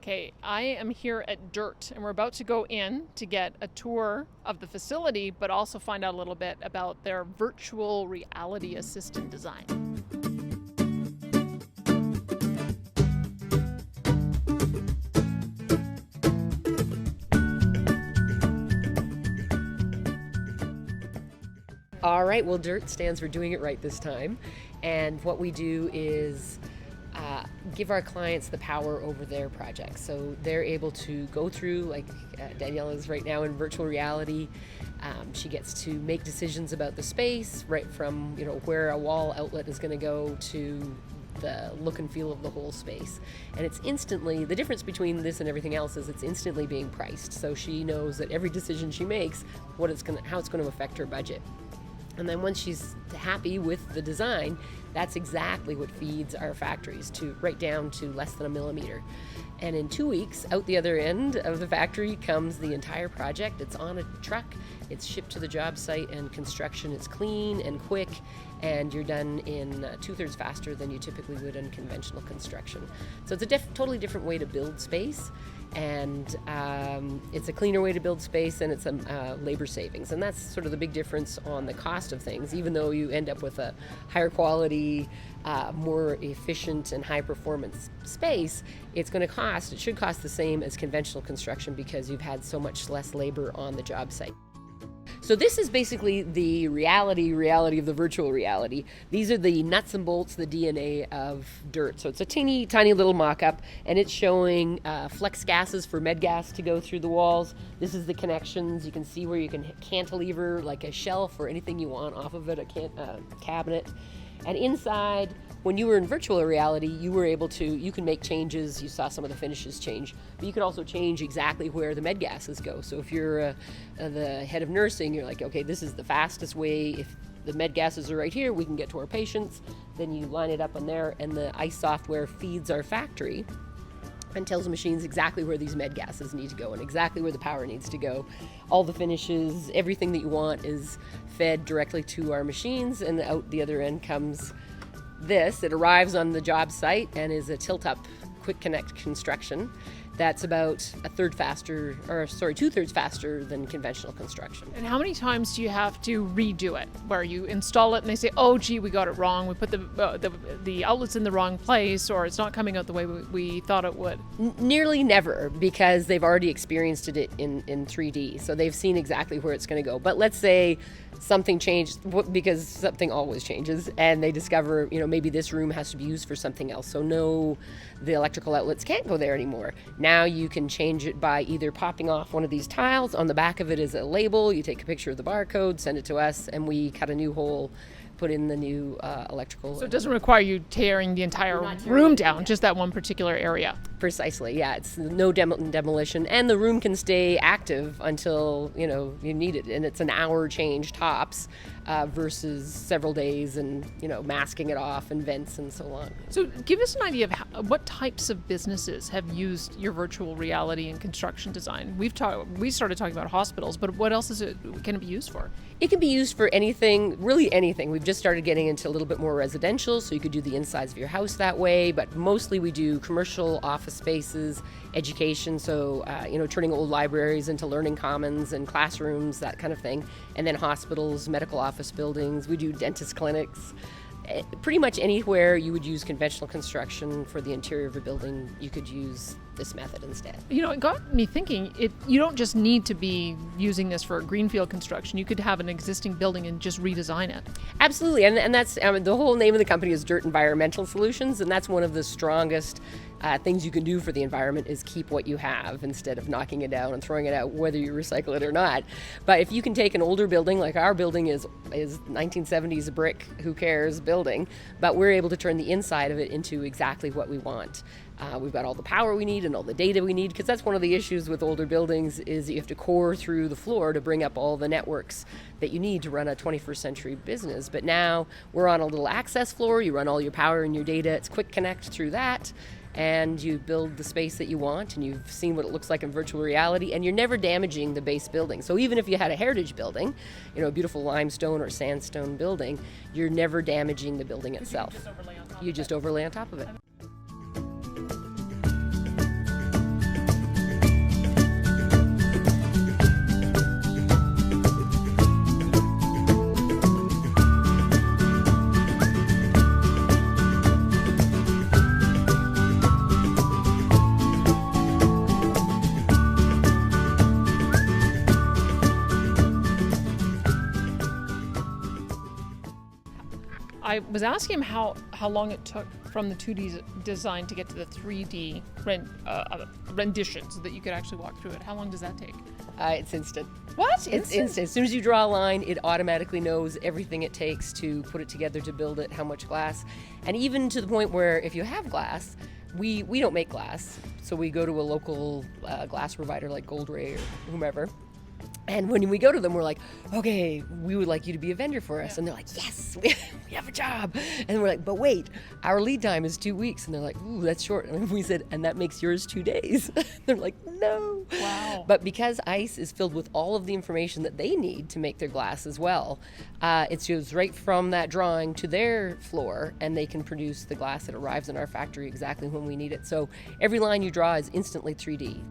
Okay, I am here at DIRTT, and we're about to go in to get a tour of the facility, but also find out a little bit about their virtual reality assistant design. All right, well, DIRTT stands for Doing It Right this time. And what we do is give our clients the power over their projects. So they're able to go through, like Danielle is right now in virtual reality. She gets to make decisions about the space, right from where a wall outlet is going to go to the look and feel of the whole space. And it's instantly, the difference between this and everything else is it's instantly being priced. So she knows that every decision she makes, how it's going to affect her budget. And then once she's happy with the design, that's exactly what feeds our factories to right down to less than a millimeter. And in 2 weeks, out the other end of the factory comes the entire project. It's on a truck, it's shipped to the job site, and construction is clean and quick, and you're done in 2/3 faster than you typically would in conventional construction. So it's a totally different way to build space, and it's a cleaner way to build space, and it's a labor savings. And that's sort of the big difference on the cost of things. Even though you end up with a higher quality, more efficient and high performance space, it should cost the same as conventional construction because you've had so much less labor on the job site. So this is basically the reality of the virtual reality. These are the nuts and bolts, the DNA of DIRTT. So it's a teeny tiny little mock-up, and it's showing flex gases for med gas to go through the walls. This is the connections. You can see where you can cantilever like a shelf or anything you want off of it, a cabinet. And inside, when you were in virtual reality, you can make changes. You saw some of the finishes change, but you could also change exactly where the med gases go. So if you're the head of nursing, you're like, okay, this is the fastest way. If the med gases are right here, we can get to our patients. Then you line it up on there, and the ICE software feeds our factory and tells the machines exactly where these med gases need to go and exactly where the power needs to go. All the finishes, everything that you want is fed directly to our machines, and out the other end comes this. It arrives on the job site and is a tilt-up quick connect construction that's about 2/3 faster than conventional construction. And how many times do you have to redo it, where you install it and they say, oh gee, we got it wrong, we put the outlets in the wrong place, or it's not coming out the way we thought it would? Nearly never, because they've already experienced it in 3D, so they've seen exactly where it's going to go. But let's say something changed, because something always changes, and they discover maybe this room has to be used for something else, so no, the electrical outlets can't go there anymore. Now you can change it by either popping off one of these tiles. On the back of it is a label. You take a picture of the barcode, send it to us, and we cut a new hole, put in the new electrical. So it doesn't require you tearing the entire room down, just that one particular area. Precisely, yeah. It's no demolition, and the room can stay active until you need it, and it's an hour change tops versus several days, and masking it off and vents and so on. So give us an idea of what types of businesses have used your virtual reality in construction design. We started talking about hospitals, but what else can it be used for? It can be used for anything, really anything. We've just started getting into a little bit more residential, so you could do the insides of your house that way, but mostly we do commercial office spaces, education, so turning old libraries into learning commons and classrooms, that kind of thing, and then hospitals, medical office buildings. We do dentist clinics. Pretty much anywhere you would use conventional construction for the interior of a building, you could use this method instead. It got me thinking, you don't just need to be using this for greenfield construction. You could have an existing building and just redesign it. Absolutely, and that's the whole name of the company is DIRTT Environmental Solutions, and that's one of the strongest things you can do for the environment is keep what you have instead of knocking it down and throwing it out, whether you recycle it or not. But if you can take an older building, like our building is 1970s brick, who cares building, but we're able to turn the inside of it into exactly what we want. We've got all the power we need and all the data we need, because that's one of the issues with older buildings is you have to core through the floor to bring up all the networks that you need to run a 21st century business. But now we're on a little access floor. You run all your power and your data. It's quick connect through that, and you build the space that you want, and you've seen what it looks like in virtual reality, and you're never damaging the base building. So even if you had a heritage building, a beautiful limestone or sandstone building, you're never damaging the building itself. You just overlay on top of it. I was asking him how long it took from the 2D design to get to the 3D rendition so that you could actually walk through it. How long does that take? It's instant. What? It's instant. As soon as you draw a line, it automatically knows everything it takes to put it together, to build it, how much glass. And even to the point where if you have glass, we don't make glass. So we go to a local glass provider like Gold Ray or whomever. And when we go to them, we're like, okay, we would like you to be a vendor for us. And they're like, yes, we have a job. And we're like, but wait, our lead time is 2 weeks. And they're like, ooh, that's short. And we said, and that makes yours 2 days. They're like, no. Wow. But because ice is filled with all of the information that they need to make their glass as well, it goes right from that drawing to their floor, and they can produce the glass that arrives in our factory exactly when we need it. So every line you draw is instantly 3D.